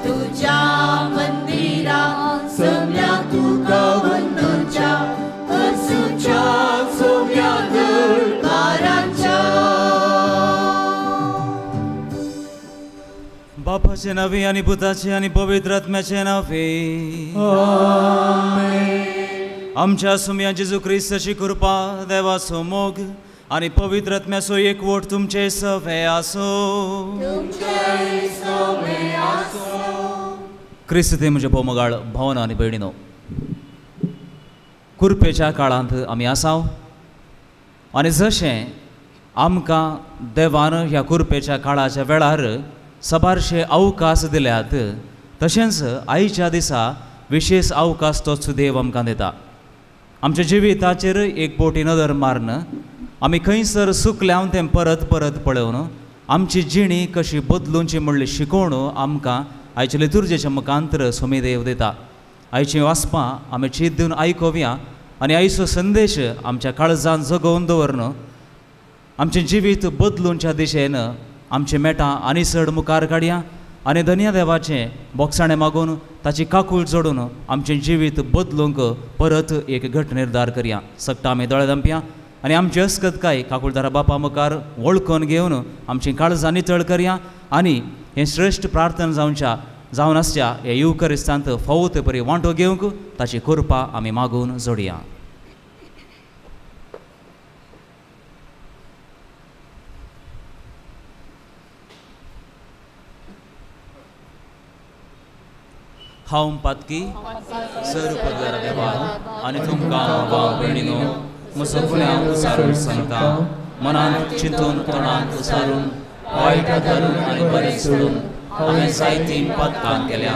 तुझ्या मंदिरा सोम्या तुका वंदोच्या असूच्या सोम्या दरबाराच्या बापाचे नवे आणि पुताचे आणि पवित्र आत्म्याचे नवे आमच्या सुम्या जेजू ख्रिस्ताची कृपा देवाचो मोग आणि पवित्र आत्म्याचो एकवट तुमचे सवे आसो ख्रिस्त ते म्हणजे भोवमगाळ भावना आणि भयणीनो कुरपेच्या काळांत आमी आसाव आणि जशें आमकां देवान ह्या कुरपेच्या काळाच्या वेळार सबारशे अवकाश दिल्यात तशेंच आयच्या दिसा विशेष अवकाश तोच देव आमकां दिता आमच्या जिविताचेर एक पोटी नदर मारन आमी खंयसर सुकल्यावन तें परत परत पळोवन आमची जिणी कशी बदलूंची म्हणली शिकोवण आमकां आयच्या लितुर्जेच्या मुखांतर सोमीदेव दिता आयचीं वाचपां आमी चीत दिवन आयकोवया आनी आयचो संदेश आमच्या काळजांत जगोवन दवरन आमचें जिवीत बदलूंच्या दिशेन आमचे मेटां आनी चड मुखार काडया आनी धन्य देवाचें बोगसाणें मागून ताची काकूळ जोडून आमचें जिवीत बदलूंक परत एक घट निर्धार करया सक्ता आमी दोळे धांपया आनी आमची अस्कतकाय काकूळदारा बापा मुखार वळखून घेवन आमची काळजां नितळ करया आनी हें श्रेश्ठ प्रार्थना जावन आसच्या हे युकरिस्तांत फावत बरी वांटो घेवंक ताची कृपा आमी मागून जोडया हांव पातकी सर पगार देवा आनी तुमकां भाव भयणीनो म्हजो गुन्यांव उसारून सांगता मनांत चिंतून तोंडांत उसारून वायट धरून आनी बरें सोडून हांवें जायतीं पथकां केल्या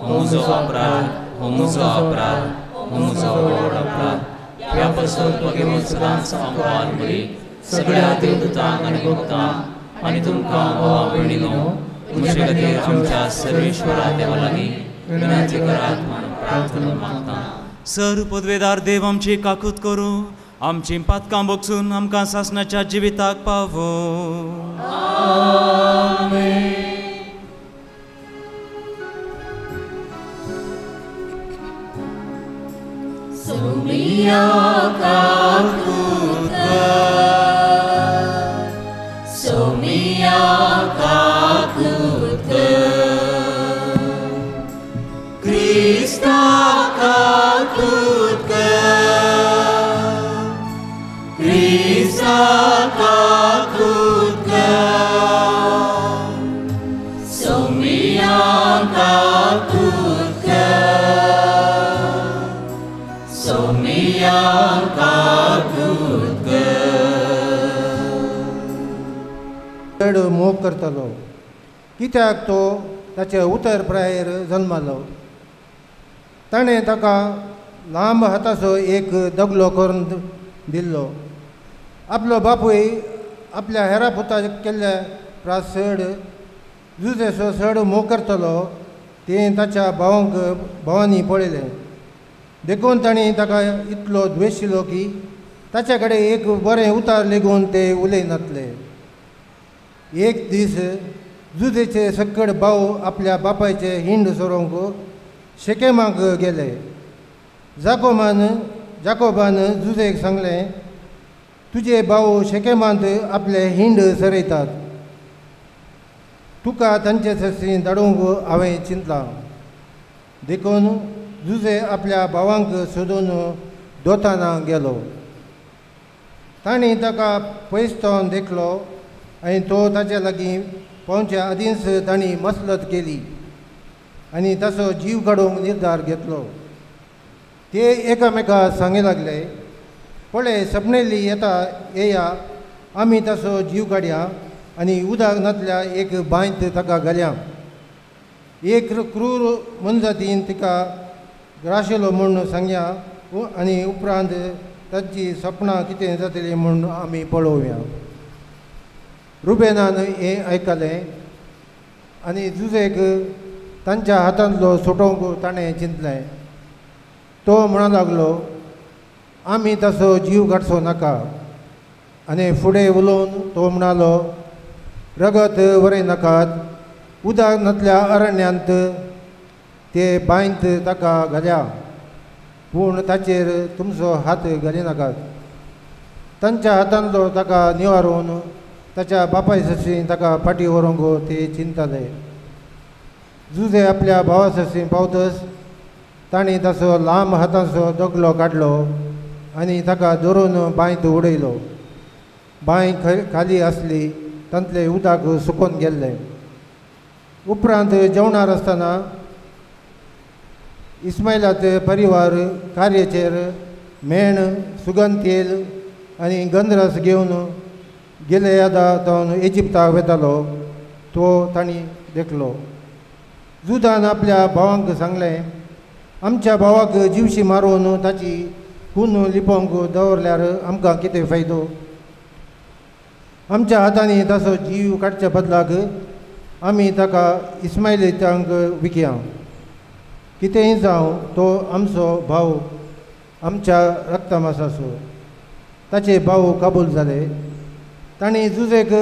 हो म्हजो अपराध हो म्हजो अपराध हो म्हजो व्हड अपराध ह्या पासून घेवन सदांच हांव पाल बरी सगळ्या देवदूतांक आनी भक्तांक आनी तुमकां भावा भयणीनो म्हजे खातीर आमच्या सर्वेश्वरा देवा लागीं विनंती करात म्हणून प्रार्थना मागता सर पदवेदार देव आमची काकूत करूं आमची पातकां बगसून आमकां सासणाच्या जिविताक पावो सोमिया काकूत सोमिया काकूत Krista kakut Krista kakut Somia kakut Somia kakut चड मोग करतलो कित्याक तो ताच्या उतर प्रायर जल्मालो ताणें ताका लांब हाताचो एक दगलो करून दिल्लो आपलो बापूय आपल्या हेरा पुता केल्ल्या प्रासड जुजेचो चड मोग करतलो तें ताच्या भावांनी पळयलें देखून ताणें ताका इतलो द्वेशिलो की ताच्या कडेन एक बरें उतार लेगून ते उलयनातले एक दीस जुजेचे सकड भाव आपल्या बापायचे हिंड सोरोंक शेकेमाक गेले जाकोबान जुजेक सांगलें तुजे भाव शेकेमांत आपले हिंड सरयतात तुका तांचे थंयसून धाडूंक हांवें चिंतलां देखून जुजे आपल्या भावांक सोदून दोताना गेलो ताणें ताका पयसतावन देखलो आनी तो ताचे लागीं पावच्या आदींच तांणी मसलत केली आनी ताचो जीव काडूंक निर्धार घेतलो ते एकामेकाक सांगूंक लागले पळय सपनेली येया आमी ताचो जीव काडया आनी उदक नातल्या एक बांयत ताका घालया एक क्रूर मनजातीन तिका ग्राशिलो म्हूण सांगया आनी उपरांत ताची सपनां कितें जातलीं म्हूण आमी पळोवया रुबेनान हें आयकलें आनी जुजेक तांच्या हातांतलो सुटोवंक ताणें चिंतलें तो म्हणूंक लागलो आमी ताचो जीव काडचो नाका आनी फुडें उलोवन तो म्हणालो रगत व्हरय नाकात उदक नासल्या अरण्यांत ते बांयंत ताका घाल्या, पूण ताचेर तुमचो हात घालिनाकात. तांच्या हातांतलो ताका निवारून ताच्या बापाय सशीं ताका फाटीं व्हरूंक ते चिंतले. जुजे आपल्या भावा सशीं पावतच ताणें ताचो लांब हातांचो दोगलो काडलो आनी ताका धरून बांयंत उडयलो. बांय खाली आसली, तांतलें उदक सुकून गेल्लें. उपरांत जेवणार आसतना इस्मायलाचो परिवार कार्याचेर मेण, सुगंध तेल आनी गंधरस घेवन गिलेयादांतून इजिप्ताक वेतालो तो तांणी देखलो. जुदान आपल्या भावांक सांगलें, आमच्या भावाक जीवशी मारून ताची खून लिपोवंक दवरल्यार आमकां कितें फायदो? आमच्या हातांनी ताचो जीव काडच्या बदलाक आमी ताका इस्मायलीतांक विकया. कितेंय जावं तो आमचो भाव, आमच्या रक्तमासाचो. ताचे भाव काबूल जाले. ताणें जुजेक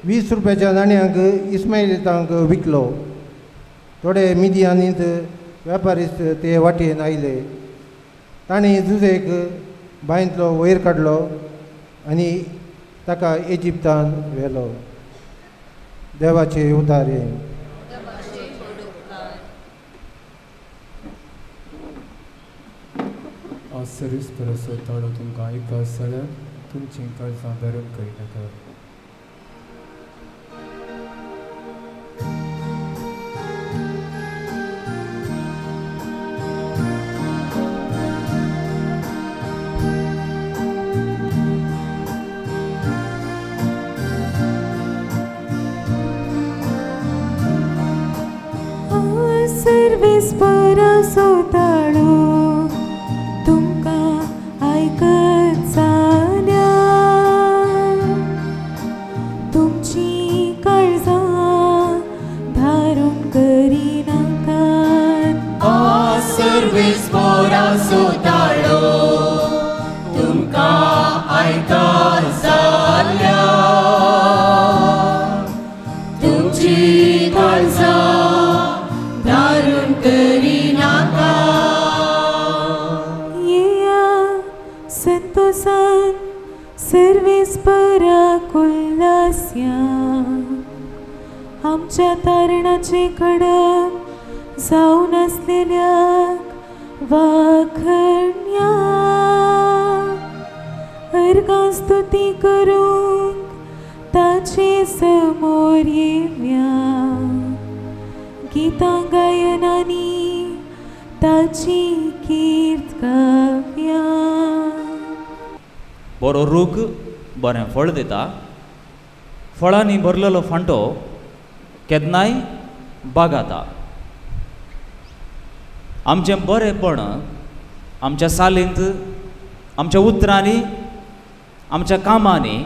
20 रुपयाच्या नाण्यांक इस्मायलीतांक विकलो. थोडे मिदियानींत वेपारीस्त ते वाटेन आयले. ताणें जुजेक बांयंतलो वयर काडलो आनी ताका इजिप्तान व्हेलो. देवाचे उदार हे. आसरीस परसो ताळो तुमकां आयकस जाल्यार तुमचीं कर्जां भरून करिनाका. सर्वीस परसो ताळो तुमकां आयकत जाल्या तुमचीं काळजां धारून करिनाकात. सर्वीस परसो ताळो तुमकां आयकत जाल्या तुमची काळजां धारून करिनाका. येया संतोषान सर्वीस पराक उल्हास्या आमच्या तारणाचे खडक जावन आसलेल्याक वाखण्या. अर्गां स्तुती करूंक ताचे समोर येवया. गीतां गायनांनी ताची कीर्त गावया. बरो रूख बरें फळ दिता. फळांनी भरलेलो फांटो केन्नाय बागाता. आमचें बरेंपण आमच्या सालींत, आमच्या उतरांनी, आमच्या कामांनी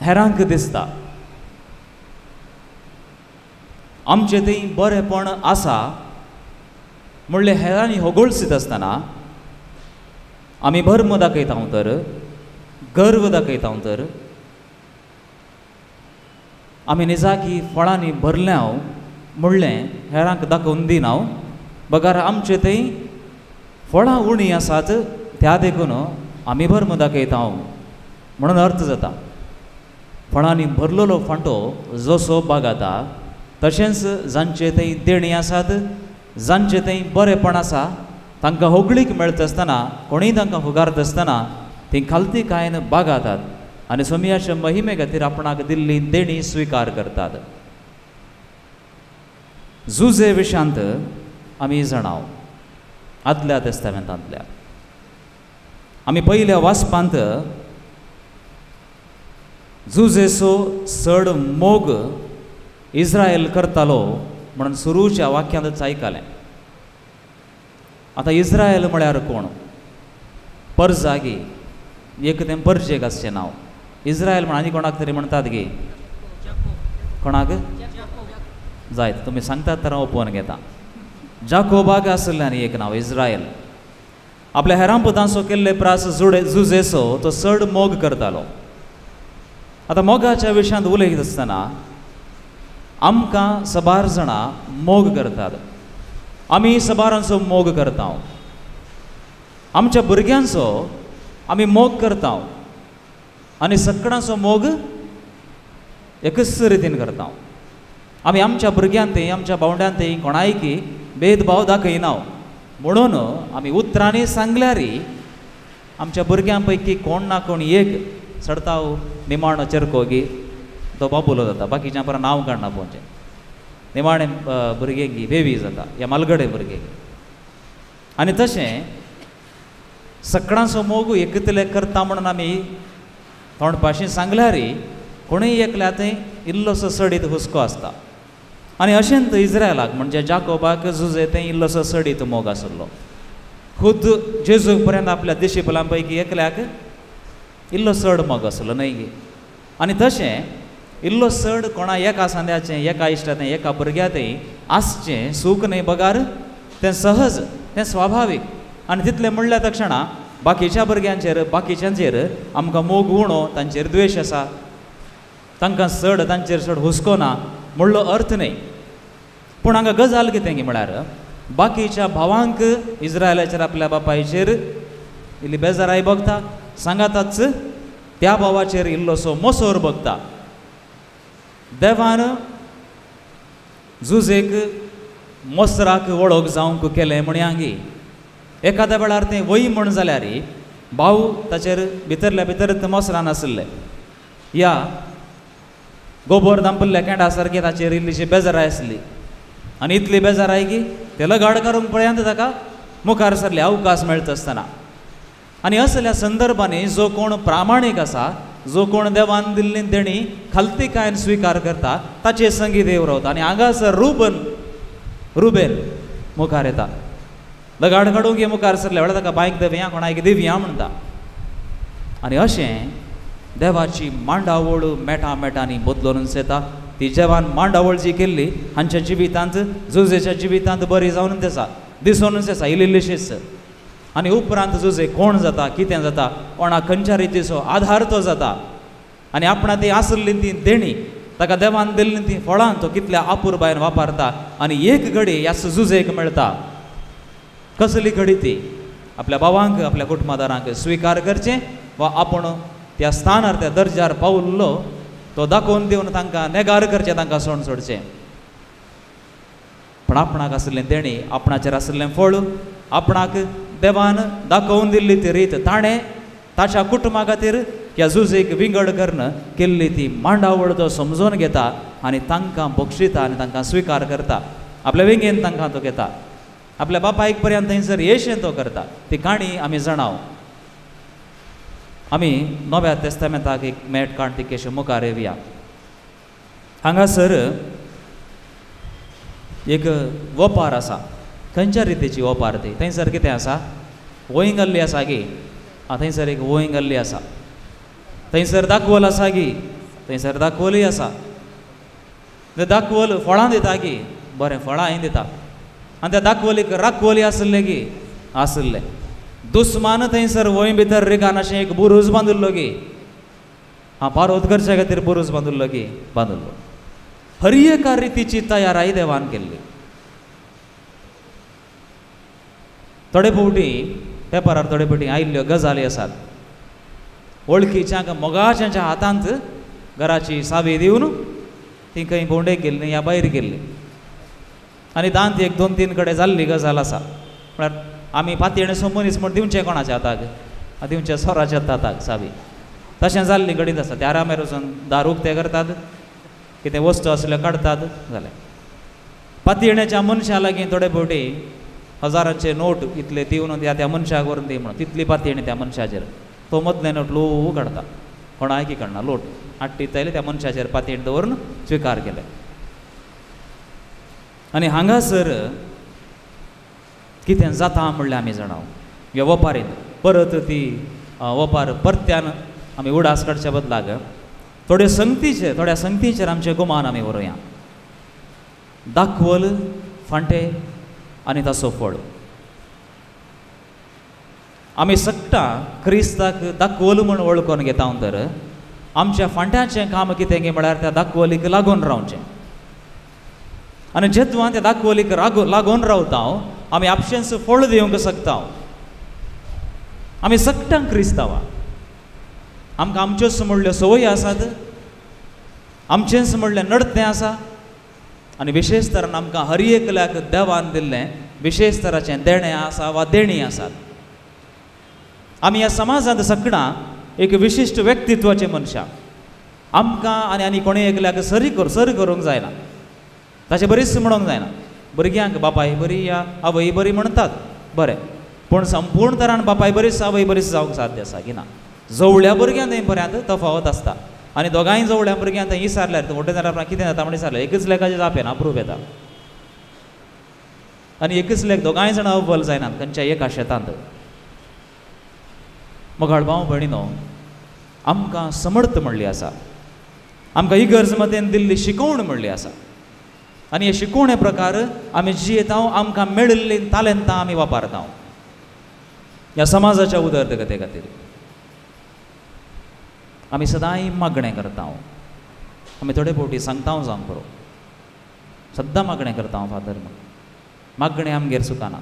हेरांक दिसता. आमचें थंय बरेंपण आसा म्हणलें हेरांनी होगोळसीत आसतना आमी भर्म दाखयता तर, गर्व दाखयता तर आमी निजाकी फळांनी भरले हांव म्हणलें हेरांक दाखोवन दिना. बगार आमचे थंय फळां उणी आसात त्या देखून आमी भर्म दाखयता म्हणून अर्थ जाता. फळांनी भरलेलो फांटो जसो बागाता तशेंच जांचे थंय देणी आसात, जांचे थंय बरेंपण आसा, तांकां होगळीक मेळटा आसतना, कोणीय तांकां हुगारता आसतना तीं खालती कायन बागातात आनी सोमयाच्या महिमे खातीर आपणाक दिल्ली देणी स्विकार करतात. जुजे विशांत आमी जाणाव आदल्या तेस्तामेंतांतल्या. आमी पयल्या वाचपांत जुजेचो चड मोग इस्रायल करतालो म्हणून सुरूच्या वाक्यांतच आयकलें. आतां इस्रायल म्हळ्यार कोण? परजागी, एक तें परजेक आसचें नांव. इस्रायल म्हण आनी कोणाक तरी म्हणटात गे. कोणाक जायत तुमी सांगतात तर हांव ओपोवन घेता. जाकोबाक आसलें आनी एक नांव इस्रायल. आपल्या हेरां पुतांचो केल्ले प्रास जुजेचो तो चड मोग करतालो. आतां मोगाच्या विशयांत उलयत आसतना आमकां सबार जाणां मोग करतात. आमी सबारांचो मोग करता. आमच्या भुरग्यांचो आमी मोग करता आनी सगळ्यांचो मोग एकच रितीन करता. आमी आमच्या भुरग्यांतय आमच्या भावंड्यांतय कोणायकी भेदभाव दाखयना. म्हणून आमी उतरांनी सांगल्यारी आमच्या भुरग्यां पैकी कोण ना कोण एक चडता निमाणो चेरकोगी तो बाबुलो जाता. बाकीच्या परत नांव काडना पोवचें. निमाणे भुरग्यांकी बेबी जाता या मालगडे भुरगे. आनी तशें सगळ्यांचो मोग एकतले करता म्हणून आमी तोंडपाशी सांगल्यारी कोणूय एकल्या थंय इल्लोसो सडीत हुस्को आसता. आनी अशेंच इज्रायलाक म्हणजे जाकोबाक जुजे थंय इल्लोसो सडीत मोग आसलो. खुद जेजू पर्यंत आपल्या दिशिपलां पैकी एकल्याक इल्लो चड मोग आसलो न्हय गे. आनी तशें इल्लो चड कोणा एका सांद्याचें एका इश्टाचें एका भुरग्याचें आसचें सूख न्हय बगार तें सहज तें स्वाभावीक. आनी तितलें म्हणल्या तक्षणा बाकीच्या भुरग्यांचेर बाकीच्यांचेर आमकां मोग उणो तांचेर द्वेश आसा तांकां चड तांचेर चड हुस्को ना म्हणलो अर्थ न्हय. पूण हांगा गजाल कितें गे म्हळ्यार बाकीच्या भावांक इज्रायलाचेर आपल्या बापायचेर इल्ली बेजाराय भोगता सांगाताच त्या भावाचेर इल्लोसो मोसोर भोगता. देवान जुजेक मोसराक वळख जावंक केलें म्हणयांगी एखाद्या वेळार तें वय म्हण जाल्यार भाव ताचेर भितरल्या भितरच मोसरान आसले. या गोबर दांपल्ल्या केंडा सारकी ताचेर इल्लीशी बेजाराय आसली आनी इतली बेजाराय की तें लगाड करूंक पळयत ताका मुखार सरले अवकाश मेळटा आसतना. आनी असल्या संदर्भांनी जो कोण प्रामाणीक आसा जो कोण देवान दिल्ली तेणी खालतीकायेन स्विकार करता ताचे संगी देव रावता. आनी हांगासर रुबेन मुखार येता. लगाड काडूंक मुखार सरले वेळार ताका बायक देवया कोणाक दिवया म्हणटा. आनी अशें देवाची मांडावळ मेटांनी बदलूनच येता. ती जेवान मांडावळ जी केल्ली हांच्या जिवितांत जुजेच्या जिवितांत बरी जावनच आसा दिसूनच आसा इल्लीशीच. आनी उपरांत जुजे कोण जाता कितें जाता कोणा खंयच्या रितीचो आधार तो जाता आनी आपणा ती आसली ती देणी ताका देवान दिल्ली ती फळां तो कितल्या आपुरबायेन वापरता. आनी एक घडी ह्या जुजेक मेळटा. कसली घडी ती आपल्या भावांक आपल्या कुटुंबादारांक स्विकार करचें वा आपूण त्या स्थानार त्या दर्जार पावल्लो तो दाखोवन दिवन तांकां नेगार करचें तांकां सोड सोडचें. पण आपणाक आसलें देणी आपणाचेर आसलें फळ आपणाक देवान दाखोवन दिल्ली ती रीत ताणें ताच्या कुटुंबा खातीर ह्या जुजेक विंगड करून केल्ली ती मांडावळ तो समजून घेता आनी तांकां बक्षिता आनी तांकां स्विकार करता. आपल्या विंगेन तांकां तो घेता. आपल्या बापायक पर्यंत थंयसर येशें तो करता. ती काणी आमी जाणाव. आमी नव्या तेस्तामेंताक एक मेट कार्तिकेचे मुखार येवया. हांगासर एक वोपार आसा. खंयच्या रितीची वोपार ती थंयसर कितें आसा वोयंगल्ली आसा गी. थंयसर एक वोयंगल्ली आसा. थंयसर दाखवल आसा गी. थंयसर दाखवली आसा. दाखवल फळां दिता गी. बरें फळां दिता. आनी त्या दाखवलीक राखवली आसले गी आसले. दुस्मान थंयसर वय भितर रिगान अशें एक बुरूज बांदिल्लो गी. पारोत करचे खातीर बुरूज बांदिल्लो गी बांदिल्लो. हर एका रितीची तयाराई देवान केल्ली. थोडे फावटी पेपरार थोडे फावटी आयिल्ल्यो गजाली आसात. वळखीच्या मोगाच्या हातांत घराची सावी दिवन ती खंय भोंवडेक गेल्ली या भायर गेल्ली आनी दांत एक 2-3 कडेन जाल्ली गजाल आसा. म्हळ्यार आमी पातयेणेचो मनीस म्हण दिवचें कोणाच्या हाताक दिवचें सोराच्या हाताक सावी. तशें जाल्ली घडीत आसा. त्या आरामेर वचून दार उक्तें करतात कितें वस्तू आसल्यो काडटात जालें. पातयेण्याच्या मनशा लागीं थोडे फावटी हजारांचे नोट इतले दिवन त्या मनशाक व्हरून दी म्हणून तितली पातयेणी त्या मनशाचेर तो मदले नोट लो काडटा. कोणायकी काडना लोट आट्टी तयले त्या मनशाचेर पातयेण दवरून स्विकार केले. आनी हांगासर कितें जाता म्हणल्यार आमी जाणाव ह्या वोपारीन परत ती वोपार परत्यान आमी उडास काडच्या बदलाक थोड्या संगतीचेर आमचे गुमान आमी व्हरुया. दाखवल फांटे आनी ताचो फळ. आमी सक्ता क्रिस्ताक दाखवल म्हूण वळखून घेता तर आमच्या फांट्याचें काम कितें गे म्हळ्यार त्या दाखवलीक लागून रावचें. आनी जेद्वां त्या दाखोवलीक लागून रावता आमी आपशेंच फळ दिवंक शकता. आमी सगळ्यांक क्रिस्तांवां, आमकां आमच्योच म्हणल्यो संवयी आसात, आमचेंच म्हणलें नडतें आसा आनी विशेश तरान आमकां हर एकल्याक देवान दिल्लें विशेश तराचें देणें आसा वा देणी आसात. आमी ह्या समाजांत सगळां एक विशिश्ट व्यक्तित्वाचे मनशां. आमकां आनी कोणी एकल्याक सर करूंक जायना, ताचें बरीच म्हणूंक जायना. भुरग्यांक बापाय बरी या आवय बरी म्हणटात, बरें, पूण संपूर्ण तरान बापाय बरीच आवय बरीच जावंक साध्य आसा की ना? जवळ्या भुरग्यांक बऱ्यांत तफावत आसता आनी दोगांय जवळ्या भुरग्यांक विचारल्यार मोठे जाल्यार कितें जाता म्हणून विचारल्यार एकच लेखाचें जापेन अप्रूप येता आनी एकच लेख दोगांय जाणां अव्वल जायनात खंयच्या एका शेतांत. मोगाळ भाव भयणीनो, आमकां समर्थ म्हणली आसा, आमकां इगर्ज मतेन दिल्ली शिकवण म्हणली आसा आनी हे शिकवणे प्रकार आमी जियेता, आमकां मेळिल्लीं तालेंतां आमी वापरता ह्या समाजाच्या उदरगते खातीर. आमी सदांय मागणें करता. आमी थोडे फावटी सांगता जावंक पुरो, सद्दां मागणें करता फादर म्हूण. मागणें आमगेर सुकाना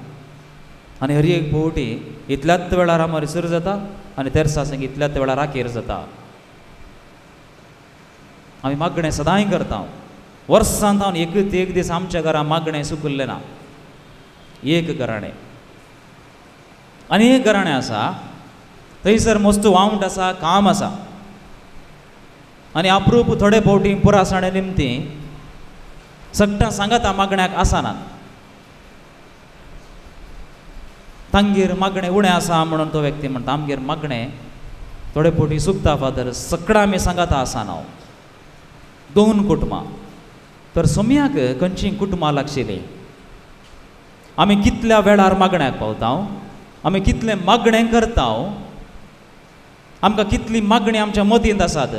आनी हर एक फावटी इतल्याच वेळार आमकां रिसर जाता आनी तेर्सा सांग इतल्याच वेळार राखेर जाता. आमी मागणें सदांय करता. वर्सांत हांव एक दीस आमच्या घरा मागणें सुकल्लें ना. एक घराणें आनी एक घराणें आसा थंयसर मस्त वावंट आसा, काम आसा आनी अप्रूप थोडे फावटी पुरासाणे निमती सगळ्यां सांगता मागण्याक आसनात. तांगेर मागणें उणें आसा म्हणून तो व्यक्ती म्हणटा आमगेर मागणें थोडे फावटी सुकता फादर, सगळां आमी सांगता आसना. 2 कुटुंबां तर सोम्याक खंयचीं कुटुंबां लागशिल्लीं. आमी कितल्या वेळार मागण्याक पावता, आमी कितलें मागणें करता, आमकां कितली मागणी आमच्या मतींत आसात,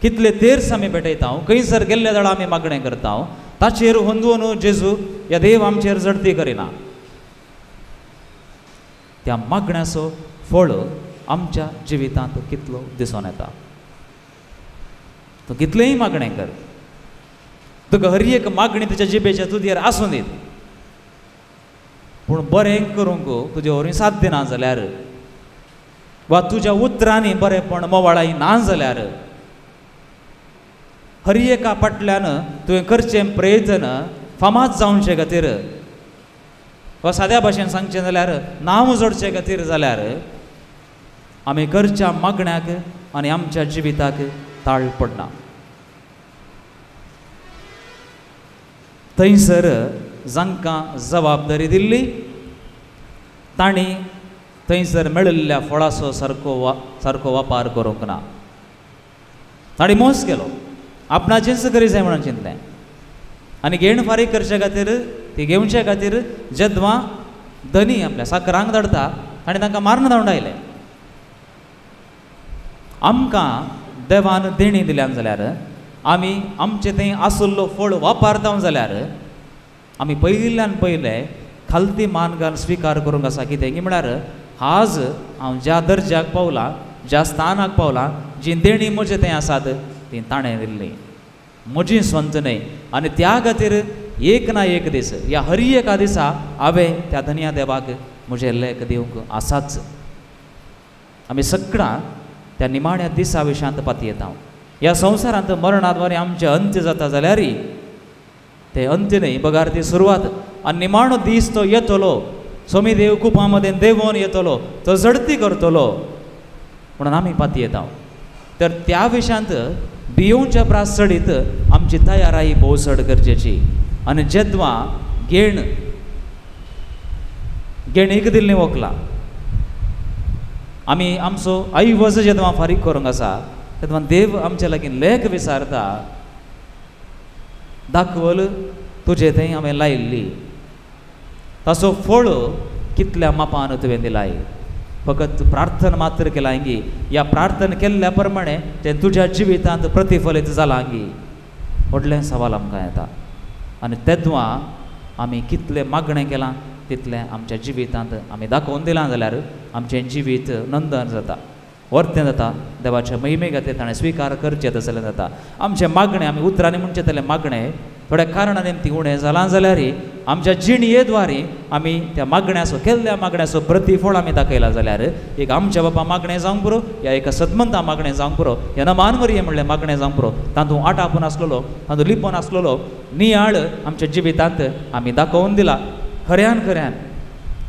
कितले तेर्स आमी भेटयता, खंयसर गेल्ल्या वेळार आमी मागणें करता, ताचेर हुंदून जेजू ह्या देव आमचेर जडती करिना. त्या मागण्याचो फळ आमच्या जिवितांत कितलो दिसून येता. तूं कितलेंय मागणें कर, तुका हर एक मागणी तुज्या जिबेच्या तुजेर आसूं दीत, पूण बरें करूंक तुजे वरवीं साध्य ना जाल्यार वा तुज्या उतरांनी बरेंपण मोवाळाई ना जाल्यार हर एका फाटल्यान तुवें करचें प्रयत्न फामाद जावचे खातीर वा साद्या भाशेन सांगचें जाल्यार नांव जोडचे खातीर जाल्यार आमी करच्या मागण्याक आनी आमच्या जिविताक ताळ पडना. थंयसर जांकां जबाबदारी दिल्ली तांणी थंयसर मेळिल्ल्या फळाचो सारको वापर करूंक ना. तांणी मोस केलो, आपणाचेंच करी जाय म्हणून चिंतलें आनी घेण फारीक करचे खातीर ती घेवचे खातीर जेद्वां धनी आपल्या साकरांक धाडटा आनी तांकां मारून धांवडायलें. आमकां देवान देणी दिल्यान जाल्यार आमी आमचें थंय आसुल्लो फळ वापरता जाल्यार आमी पयल्यान पयलें खालती मान घालून स्विकार करूंक आसा. कितें की म्हळ्यार आज हांव ज्या दर्ज्याक पावलां, ज्या स्थानाक पावलां, जी देणी म्हजे थंय आसात ती ताणें दिल्ली, म्हजी स्वंत न्हय. आनी त्या खातीर एक ना एक दीस ह्या हर एका दिसा हांवें त्या धन्या देवाक म्हजें लेख दिवंक आसाच. आमी सगळां त्या निमाण्या दिसा विशांत पातयेता. ह्या संवसारांत मरणाद्वारे आमचें अंत्य जाता जाल्यारय ते अंत्य न्हय, बगार ती सुरवात. आनी निमाणो दीस तो येतलो, सोमी देव कुपा मदें देंवोन येतलो, तो झडती करतलो म्हणून आमी पातयेता. तर त्या विशांत भियोवच्या प्रास चडीत आमची तयाराई भोव चड गरजेची. आनी जेद्वां घेणीक दिल्लीं वखलां आमी आमचो आयवज जेद्वां फारीक करूंक आसा तेद्वां देव आमचे लागीं लेख विचारता, दाखवल तुजे थंय हांवें लायिल्ली, ताचो फळ कितल्या मापान तुवें दिलाय. फकत प्रार्थना मात्र केला गी, ह्या प्रार्थना केल्ल्या प्रमाणे तें तुज्या जिवितांत प्रतिफलीत जालां गी, व्हडलें सवाल आमकां येता. आनी तेद्वां आमी कितलें मागणें केलां तितलें आमच्या जिवितांत आमी दाखोवन दिलां जाल्यार आमचें जिवीत नंदन जाता, वर्तें जाता. देवाच्या महिमे खातीर ताणें स्विकार करचें तसलें जाता. आमचें मागणें आमी उतरांनी म्हणचें जाल्यार मागणें थोड्या कारणाने ती उणें जालां जाल्यार आमच्या जिणयेद्वारे आमी त्या मागण्याचो केल्ल्या मागण्याचो प्रतिफळ आमी दाखयला जाल्यार एक आमच्या बाबा मागणें जावंक पुरो या एका सदमंता मागणें जावंक पुरो या नमान मरिये म्हणलें मागणें जावंक पुरो तातूंत आटापून आसलेलो तातूंत लिपोन आसलेलो नियाळ आमच्या जिवितांत आमी दाखोवन दिला खऱ्यान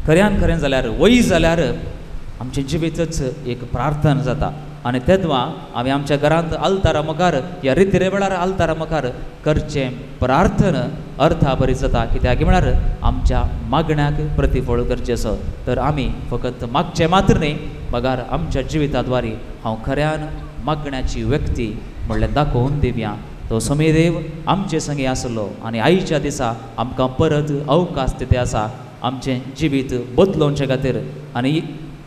खरें जाल्यार वय जाल्यार आमचें जिवीतच एक प्रार्थना जाता आनी तेदवा आमी आमच्या घरांत आल्तारा मुखार या रितीरे वेळार आल्तारा मुखार करचें प्रार्थना अर्था बरी जाता कित्याक म्हळ्यार आमच्या मागण्याक प्रतिफळ गरजेचो तर आमी फकत मागचें मात्र न्ही बगार आमच्या जिविताद्वारे हांव खऱ्यान मागण्याची व्यक्ती म्हणलें दाखोवन दिवया तो समीदेव आमचे संगी आसलो आनी आयच्या दिसा आमकां परत अवकाश दिते आसा आमचें जिवीत बदलोवचे खातीर आनी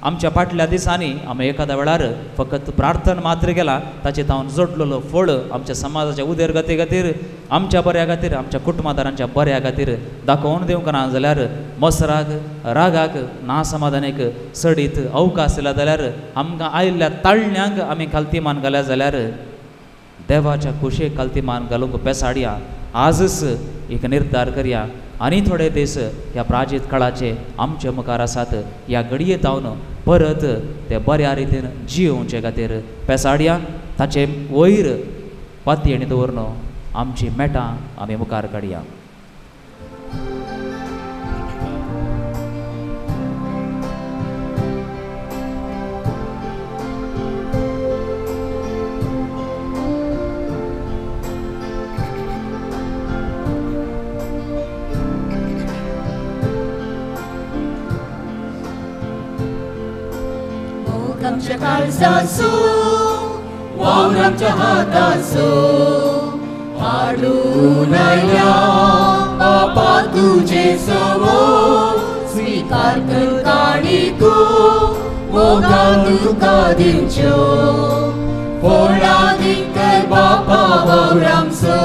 आमच्या फाटल्या दिसांनी आमी एखाद्या वेळार फकत प्रार्थना मात्र केला ताचे तावन जोडलेलो फळ आमच्या समाजाच्या उदरगती खातीर आमच्या बऱ्या खातीर आमच्या कुटुंबादारांच्या बऱ्या खातीर दाखोवन दिवंक ना जाल्यार मसराक रागाक नासमाधानीक सडीत अवकाश दिला जाल्यार आमकां आयिल्ल्या ताळण्यांक आमी खालतीमान घाल्या जाल्यार देवाच्या कुशेक खालतीमान घालूंक पेसाडया आजच एक निर्धार करया आनी थोडे दीस ह्या प्राचीन काळाचे आमच्या मुखार आसात ह्या घडये तावन परत ते बऱ्या रितीन जियोवचे खातीर पेसाडया ताचे वयर पातयेणी दवरून आमची मेटां आमी मुखार काडया आमच्या काळजाचो वावर आमच्या हाताचो हाडून आयल्या बापा तुजे समोर स्वीकार कर काणिको मोगान तुका दिवच्यो फळा दिकर बापा वावर आमचो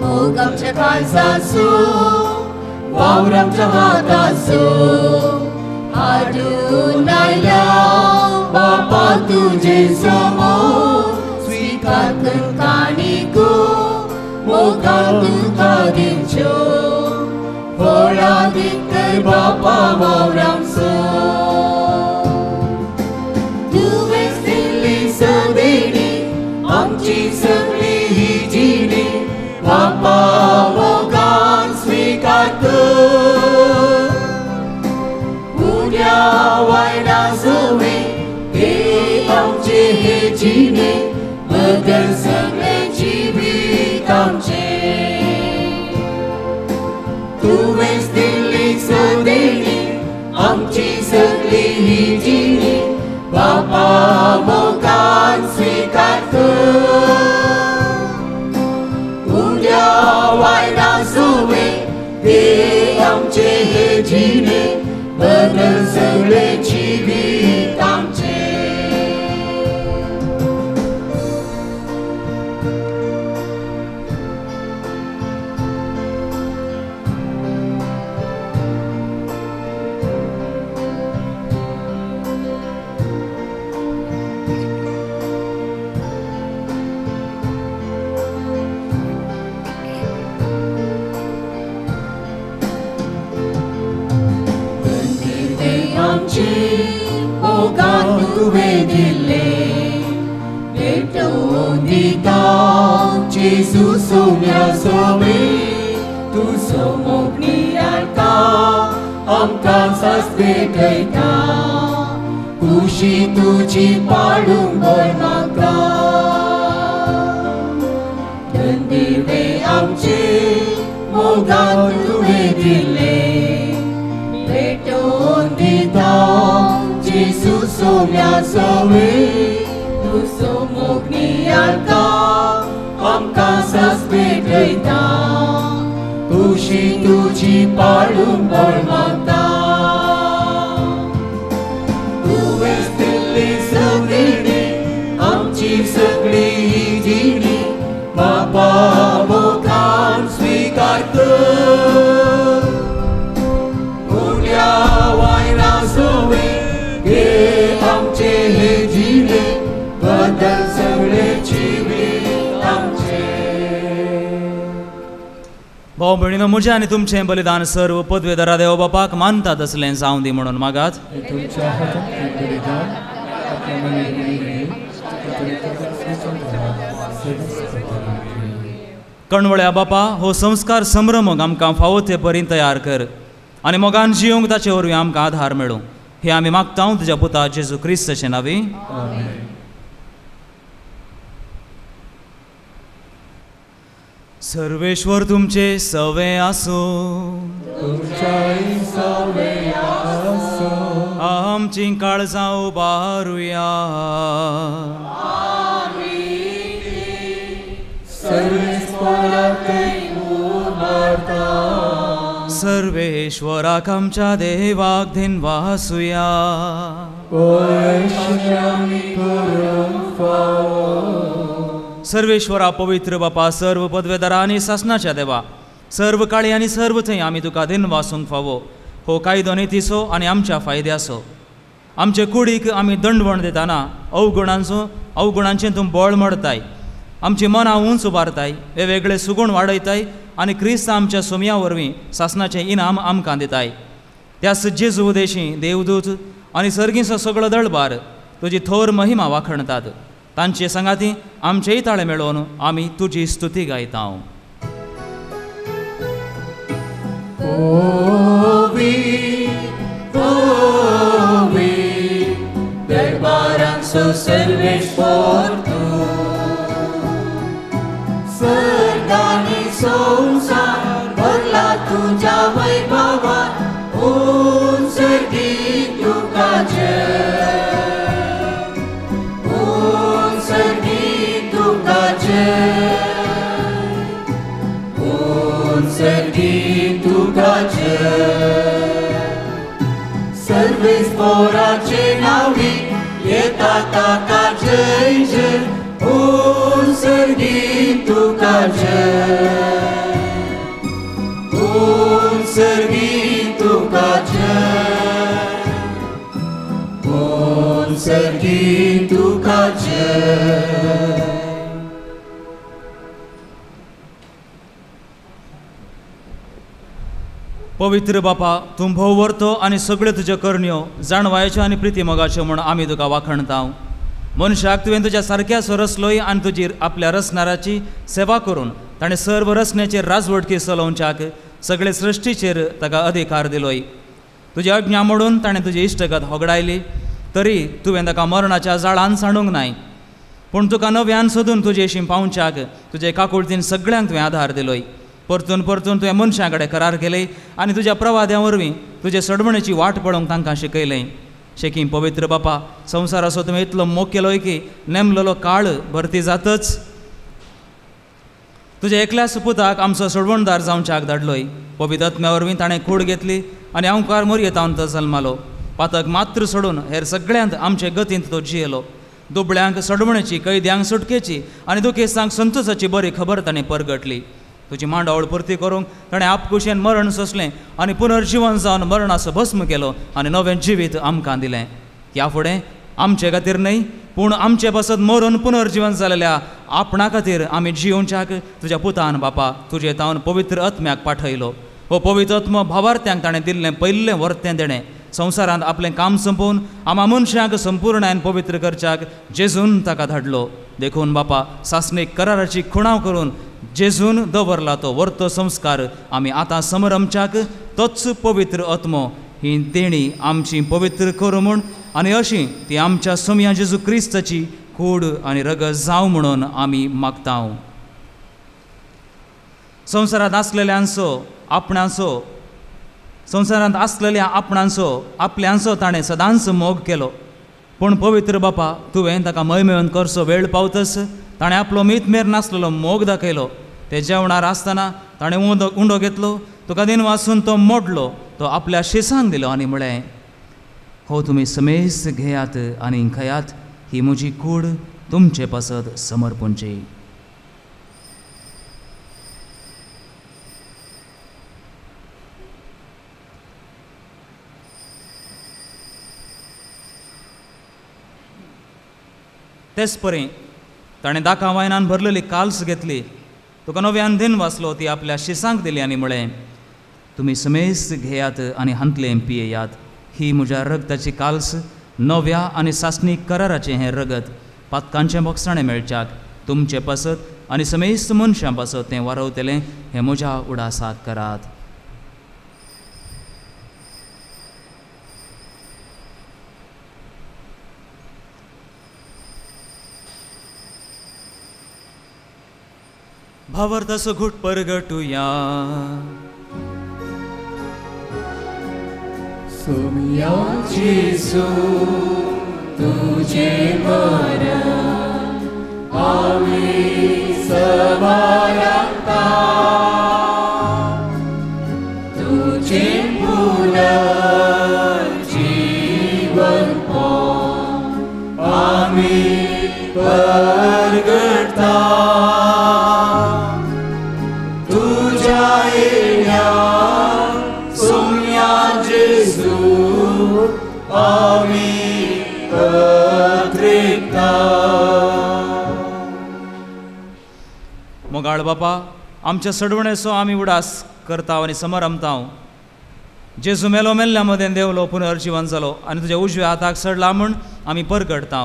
मोग आमच्या काळजाचो वावर आमच्या हाताचो हाडून आयल्या बापा तुजे समोर स्वीकार कर काणिको मोगान तुका दिवच्यो फळा दिकर बापा वावर आमचो तुवेंच दिल्ली सदेणी आमची सगळी ही जिणी बापा मोगान स्वीकार कर वायडा सोवे हे आमचे हे जिणे बदल सगळे जिवीत आमचे तुवेंच दिल्ली सदेणी आमची सगळी ही जिणी बापा मोगान स्वीकार कर उद्या वायडा सोवे हे आमचे हे जिणे बदल सगळे जिवीत आमचे मोगान तुवें दिल्लें भेटोवन दिता जेजू सोम्या सोमे तूं सोमोगणी हाडटा आमकां सास भेटयता खुशी तुजी पाडूंक बळ मागता धन्यवे आमचे मोगान तुवें दिल्लें भेटोवन दिता जेजू सोम्या सोमे तूं सोमोगणी हाडटा आमकां सास भेटयता खुशी तुजी पाडूंक बळ मागता तुवेंच दिल्ली सगळी आमची सगळी ही जिणी बापा मोगान स्वीकार कर उद्या वायरा सोवे हे आमचे हे जिणे बदल सगळे जिवीत आमचे भयणीनो, म्हजें आनी तुमचें बलिदान सर्व पदवेदारा देव बापाक मानता तसलें जावं दी म्हणून मागात. तुमच्या हातांत बलिदान आपल्या मनात कणवळ्या बापा, हो संस्कार संभ्रमक आमकां फावो ते परी तयार कर आनी मोगान जियोंक ताचे वरवीं आमकां आधार मेळूं. हे आमी मागता तुज्या पुता जेजू क्रिस्ताचे नांवी. सर्वेश्वर तुमचे सवे आसूं, आमची काळजां उबारुया. सर्वेश्वराक आमच्या देवाक धिनवासुया. सर्वेश्वरा पवित्र बापा, सर्व पदवेदारा आनी सासणाच्या देवा, सर्व काळी आनी सर्व थंय आमी तुका दिन वासूंक फावो. हो कायदो नितीचो आनी आमच्या फायद्याचो. आमचे कुडीक आमी दंडवण दिताना अवगुणांचें तूं बळ मडताय. आमची मनां उंच उबारताय, वेगवेगळे सुगूण वाडयताय आनी क्रिस्त आमच्या सोमया वरवीं सासणाचें इनाम आमकां दिताय. त्या जेजू उदेशी देवदूत आनी सर्गीचो सगळो दळबार तुजी थोर महिमा वाखणतात. तांचे संगाती आमचेय ताळे मेळोवन आमी तुजी स्तुती गायता. दरबारांचो सर्वेश्वर तूं, सर्गांनी संसार भरला तुज्या वैभवान. सर्गी तुका जय, सर्गी तुका जय, सर्गी तुका जय. सर्वेस्पराचे नावी येता ताका जय जय. सर्गी तुका जय, सर्गी तुका जय, सर्गी तुका जय. पवित्र बापा, तूं भोव व्हरतो आनी सगळ्यो तुज्यो करण्यो जाणवायच्यो आनी प्रिती मोगाच्यो म्हूण आमी तुका वाखणता. मनशाक तुवें तुज्या सारक्याचो रचलोय आनी तुजी आपल्या रचणाराची सेवा करून ताणें सर्व रचण्याचेर राजवटकी चलोवच्याक सगळे सृश्टीचेर ताका अधिकार दिलोय. तुजी आज्ञा मोडून ताणें तुजी इश्टगत होगडायली, तरी तुवें ताका मरणाच्या जाळान सांडूंक नाय. पूण तुका नव्यान सोदून तुजे अशी पावच्याक तुजे काकुळतीन सगळ्यांक तुवें आधार दिलोय. परतून परतून तुवें मनशां कडेन करार केले आनी तुज्या प्रवाद्या वरवीं तुजे सडवणेची वाट पळोवंक तांकां शिकयलें. शेकी पवित्र बापा, संवसाराचो तुवें इतलो मोग केलोय की नेमलेलो काळ भरती जातच तुज्या एकल्याच पुताक आमचो सोडवणदार जावच्याक धाडलोय. पवित्र आत्म्या वरवीं ताणें कूड घेतली आनी अवकार मोरयेतावन तो जल्मालो. पातक मात्र सोडून हेर सगळ्यांत आमचे गतींत तो जियेलो. दुबळ्यांक सडवणेची, कैद्यांक सुटकेची आनी दुखेस्तांक संतोशाची बरी खबर ताणें परगटली. तुजी मांडावळ परती करूंक ताणें आपकुशेन मरण सोंसलें आनी पुनर्जीवन जावन मरणाचो भस्म केलो आनी नवें जिवीत आमकां दिलें. ह्या फुडें आमचे खातीर न्हय, पूण आमचे पासत मरून पुनर्जीवन जालेल्या आपणा खातीर आमी जियोवच्याक तुज्या पुतान बापा तुजे तावन पवित्र आत्म्याक पाठयलो. हो पवित्र आत्मो भावार्थ्यांक ताणें दिल्लें पयिल्लें वर्तें देणें संवसारांत आपलें काम संपोवन आमा मनशांक संपूर्णायन पवित्र करच्याक जेजून ताका धाडलो. देखून बापा, सासणीक कराराची खुणाव करून जेजून दवरला तो वर्तो संस्कार आमी आतां समरमच्याक तोच पवित्र आत्मो ही देणी आमची पवित्र करूं म्हूण आनी अशी ती आमच्या सोमया जेजू क्रिस्ताची कूड आनी रगत जावं म्हणून आमी मागता. संवसारांत आसलेल्या आपणांचो आपल्यांचो ताणें सदांच मोग केलो. पूण पवित्र बापा, तुवें ताका मैमेवन करचो वेळ पावतस ताणें आपलो मीतमेर नासलेलो मोग दाखयलो. ते जेवणार आसतना ताणें उंडो घेतलो, तुका दिन वाचून तो मोडलो, तो आपल्या शिसांक दिलो आनी म्हळें, हो तुमी समेस घेयात आनी खयात, ही म्हजी कूड तुमचे पासत समर्पणची. तेच परी ताणें दाका वायनान भरलेली काल्स घेतली तुका नव्यान दिन वाचलो ती आपल्या शिसांक दिली आनी म्हळें तुमी समेस्त घेयात आनी हांतले पियेयात, ही म्हज्या रगताची काल्स, नव्या आनी सासणीक कराराचें हें रगत पातकांचें बोगसाणें मेळच्याक तुमचें पासत आनी समेस्त मनशां पासत तें वारवतलें हें म्हज्या उडासाक करात. भावार्थाचो घुट परगटुया. सोम्या जेसू तुझे मरण आम्ही सवारता, तुझे पुनर्जीवन आम्ही परगटता. तुझ्या येण्या सोम्या जेसू आम्ही पत्रिकता. मोगाळ बापा, आमच्या सडवणेचो आमी उडास करता आनी समर रमता. जेजू मेलो मेल्ल्या मदें देवलो, पुनर्जीवन जालो आनी तुज्या उजव्या हाताक सडला म्हूण आमी परगटता.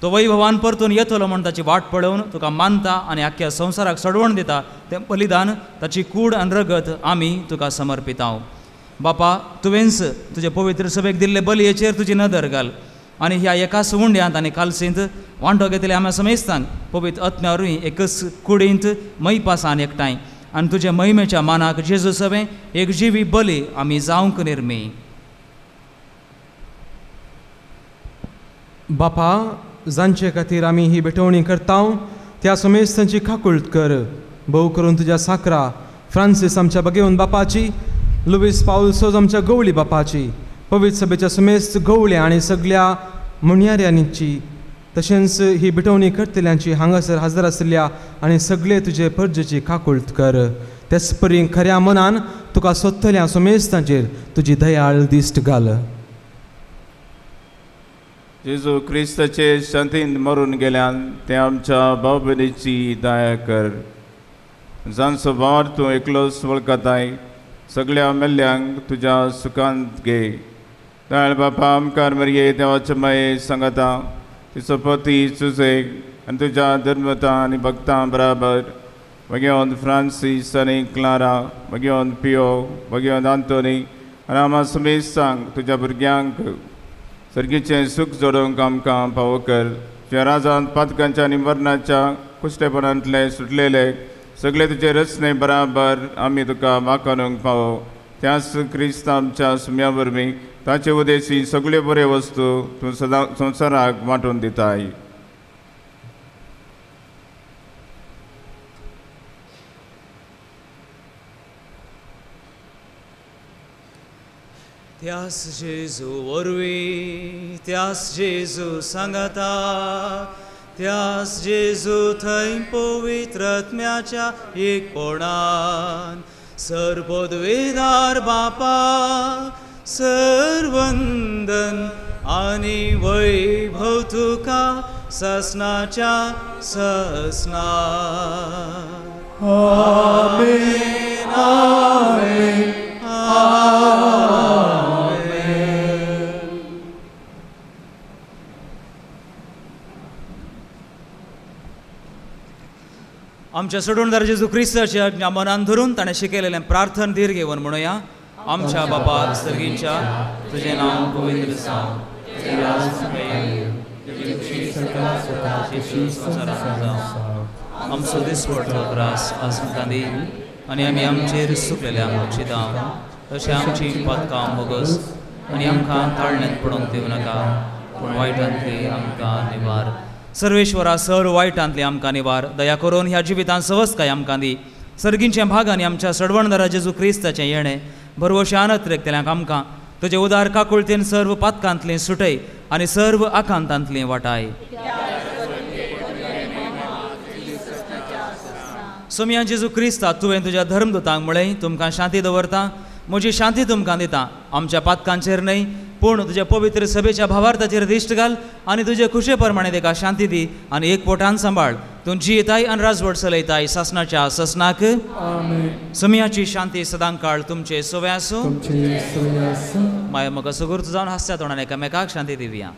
तो वैभवान परतून येतलो म्हूण ताची वाट पळोवन तुका मानता आनी आख्ख्या संवसाराक सडवण दिता तें बलिदान, ताची कूड आनी रगत आमी तुका समर्पिता. बापा, तुवेंच तुजे पवित्र सभेक दिल्ले बलयेचेर तुजी नदर घाल आनी ह्या एकाच उंड्यांत आनी कालसेंत वांटो घेतले आम्या समेस्तांक पवित्र आत्म्यारूय एकच कुडींत मैपासान एकठांय आनी तुजे महिमेच्या मानाक जेजू सभे एक जिवी बली आमी जावंक निर्मी. बापा, जांचे खातीर आमी ही भेटवणी करता त्या समेस्तांची खाकुळट कर. भोव करून तुज्या साकरा फ्रांसीस आमच्या बगेवन बापाची, लुईस पावलसोज आमच्या गवळी बापाची, पवित्र सभेच्या समेस्त गवळे आनी सगळ्या म्हणयाऱ्यांची, तशेंच ही भेटवणी करतल्यांची हांगासर हजर आसल्या आनी सगळे तुजे परजेची खाकुळट कर. तेच परी खऱ्या मनान तुका सोदतल्या समेस्तांचेर तुजी दयाळ दिश्ट घाल. जेजू क्रिस्ताचे शांतीन मरून गेल्यान ते आमच्या भाव भयणीची दया कर. जांचो भार तूं एकलोच वळखताय, सगळ्या मेल्ल्यांक तुज्या सुखांत घे. दयाळ बापा, आमकां मरये देवाचे माये सांगता तिचो पती चुजेक आनी तुज्या धर्मता आनी भक्तां बराबर भगवंत फ्रांसीस आनी क्लारा, भगवंत पियो, भगवंत आंतोनी आनी आम्हा समेस्तांक तुज्या भुरग्यांक सर्गीचें सूख जोडूंक आमकां फावो कर. तुज्या राजांत पातकांच्या आनी मरणाच्या कुश्टेपणांतले सुटलेले सगळे तुजे रचने बराबर आमी तुका वाखाणूंक फावो. त्याच क्रिस्त आमच्या सुम्या वरवीं ताचे उदेशी सगळे बरे वस्तू तूं सदां संवसाराक वांटून दिताय. त्यास जेजू वरवीं, त्यास जेजू सांगता, त्यास जेजू थंय पवित्र आत्म्याच्या एकपणान सर्वोद्वेदार बापा, सर्वंदन आनी वैभव तुका ससनाच्या ससना. आमेन, आमेन, आमेन. आमच्या सोडूनदार जेजू क्रिस्ताची आज्ञा मनान धरून ताणें शिकयलेलें प्रार्थन धीर घेवन म्हणुया. आमच्या बापा सर्गींच्या, तुजें नांव पवित्र जावं, तुजें राज येवं, तुजी खुशी सदांच जावं, संवसारांत जावं. आमचो दिसपडटो त्रास आज आमकां दी आनी आमी आमचेर चुकलेल्यांक चिंताव, तशें आमची पदकां मोगस आनी आमकां ताळण्यांत पडोवंक दिवं नाका, पूण वायटांतली आमकां निवार. सर्वेश्वरा, सर्व वायटांतली आमकां निवार. दया करून ह्या जिवितांत सवस्काय आमकां दी. सर्गींच्या भागांनी आमच्या सडवणदारा जेजू क्रिस्ताचें येणें भरवशानत रेखतल्यांक आमकां तुजे उदार काकुळतेन सर्व पातकांतलें सुटय आनी सर्व आकांतांतलें वाटाय. सोम्या जेजू क्रिस्ता, तुवें तुज्या धर्मदूतांक म्हळें तुमकां शांती दवरता, म्हजी शांती तुमकां दिता. आमच्या पातकांचेर न्हय पूण तुज्या पवित्र सभेच्या भावार्थाचेर दिश्ट घाल आनी तुजे खुशे प्रमाणे ताका शांती दी आनी एकपोटान सांबाळ. तुमची येताय आणि राजवट चलयताय सासनाच्या ससनाक समयाची शांती सदांकाळ तुमचे सोवे आसूं माय म्हाका सगुर्त जावन हास्या तोंडान एकामेकाक शांती दिवया.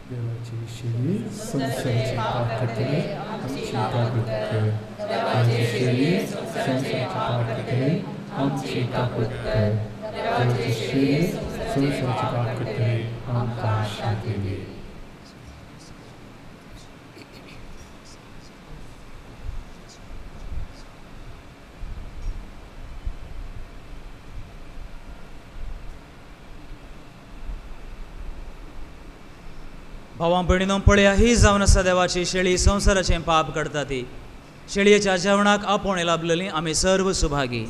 देवाची शेळी संसाराची पाप करतले आमची काबूत कर. देवाची शेळी संसाराची पाप करतले आमची काबूत कर. देवाची शेळी संसाराची पाप करतले आमकां शांती दी. भावां भयणीनो पळया ही जावन आसा देवाची शेळी संसाराचें पाप करता ती. शेळयेच्या जेवणाक आपोण लाभलेलीं आमी सर्व सुभागी.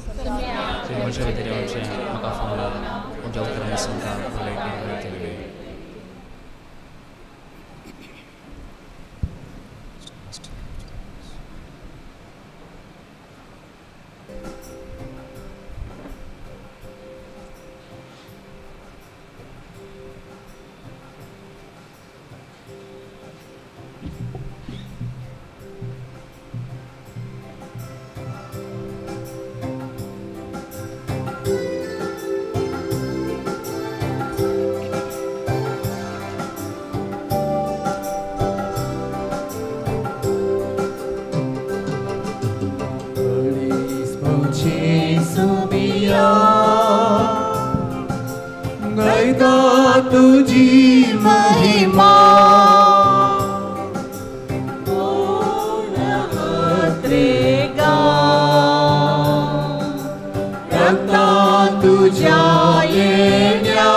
तुझी महिमा रत्ना तुझ्या येण्या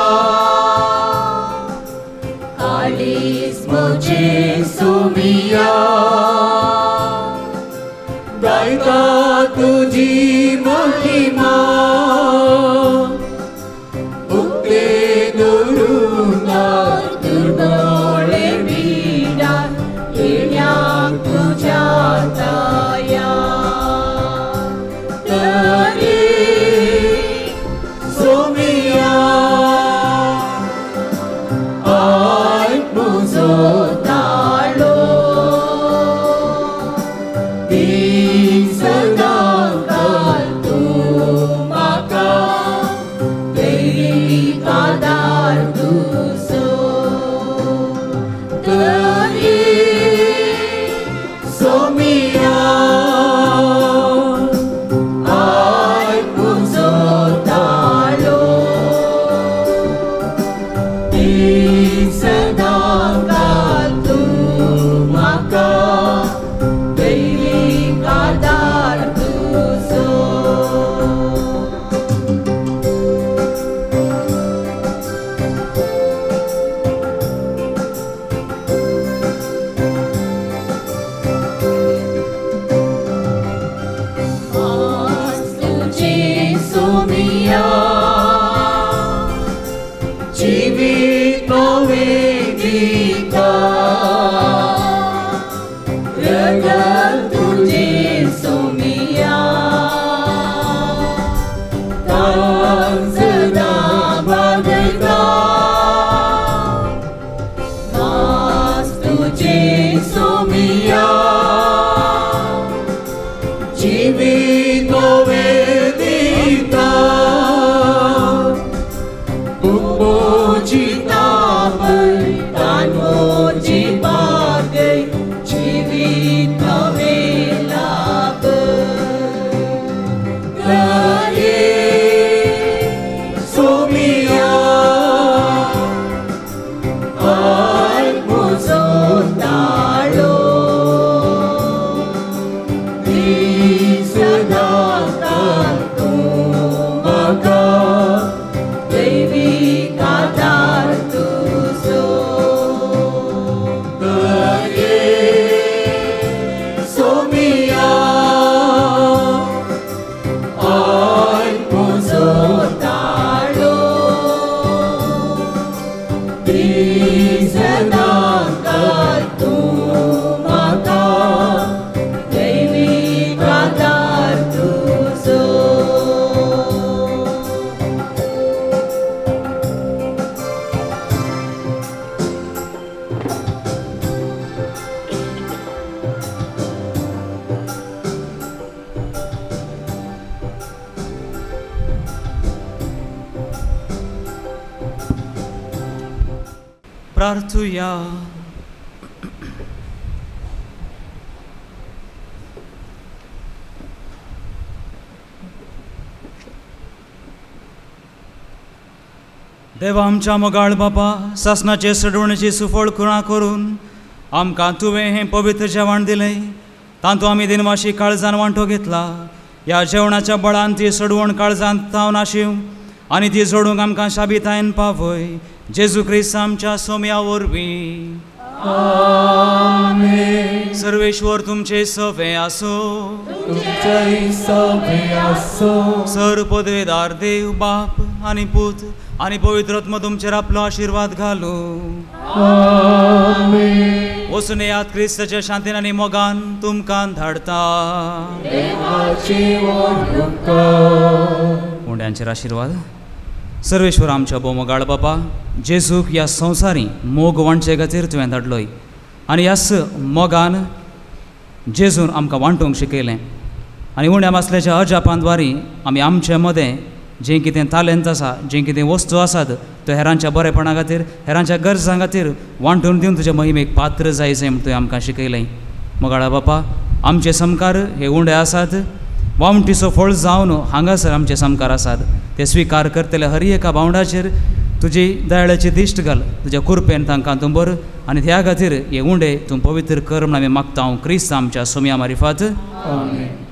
आलीस मुझे सुमिया गायता तुझी महिमा दुर्बळे मीरा येण्या तुझ्या दया तरी सोमिया आय मुझो ताळो ती सदा काल तू म्हाका तेरी कादार तुझो सोमिया आय मुझो ताळो ती सदा काल तू म्हाका तेरी कादार तुझो जीवित वेदिका रगत तुझे सोमिया सदा भगता मास तुझे सोमिया जीवित वेदिका Pujita tanmoji bagai jivit velab gaye somiya ay muzo talo di sadaka tu maka Devi kadar tuzo gaye somiya ay muzo talo di sadaka tu maka Devi kadar प्रार्थुया. देवा आमच्या मोगाळ बापा, सासनाचे सडवणेची सुफळ खुणा करून आमकां तुवें हें पवित्र जेवण दिलें. तातूंत आमी दिनवाशी काळजान वांटो घेतला. ह्या जेवणाच्या बळान ती सडवण काळजांत ताव नाशिव आनी ती जोडूंक आमकां शाबितायेन पावय. जेजू क्रिस्त आमच्या सोम्या वरवीं. आमेन. सर्वेश्वर तुमचे सवे आसो. तुमचेय सवे आसो. सर पदवेदार देव बाप आनी पूत आनी पवित्र आत्मा तुमचेर आपलो आशिर्वाद घालू. आमेन. वचून यात क्रिस्ताच्या शांतीन आनी मोगान तुमकां धाडता. देवाची वडणूक. मुंड्यांचेर आशिर्वाद. सर्वेश्वर आमच्या बोमोगाळ बापा, जेजूक ह्या संवसारी मोग वांटचे खातीर तुवें धाडलोय आनी ह्याच मोगान जेजून आमकां वांटूंक शिकयलें. आनी उण्या मासल्याच्या अजापांद्वारी आमी आमचे मदें जें कितें तालेंत आसा, जें कितें वस्तू आसात, त्यो हेरांच्या बरेपणा खातीर, हेरांच्या गरजां खातीर वांटून दिवन तुज्या महिमेक पात्र जायचें म्हूण तुवें आमकां शिकयलें. मोगाळा बापा, आमचे संस्कार हे उणें आसात. वावंटीचो फळ जावन हांगासर आमचे संस्कार आसात. ते स्विकार करतले हर एका भावंडाचेर तुजी दयाळाची दिश्ट घाल. तुज्या कृपेन तांकां तूं बर आनी त्या खातीर हे उंडे तूं पवित्र कर म्हूण आमी मागता. क्रिस्त आमच्या सोम्या मारिफात. आमेन.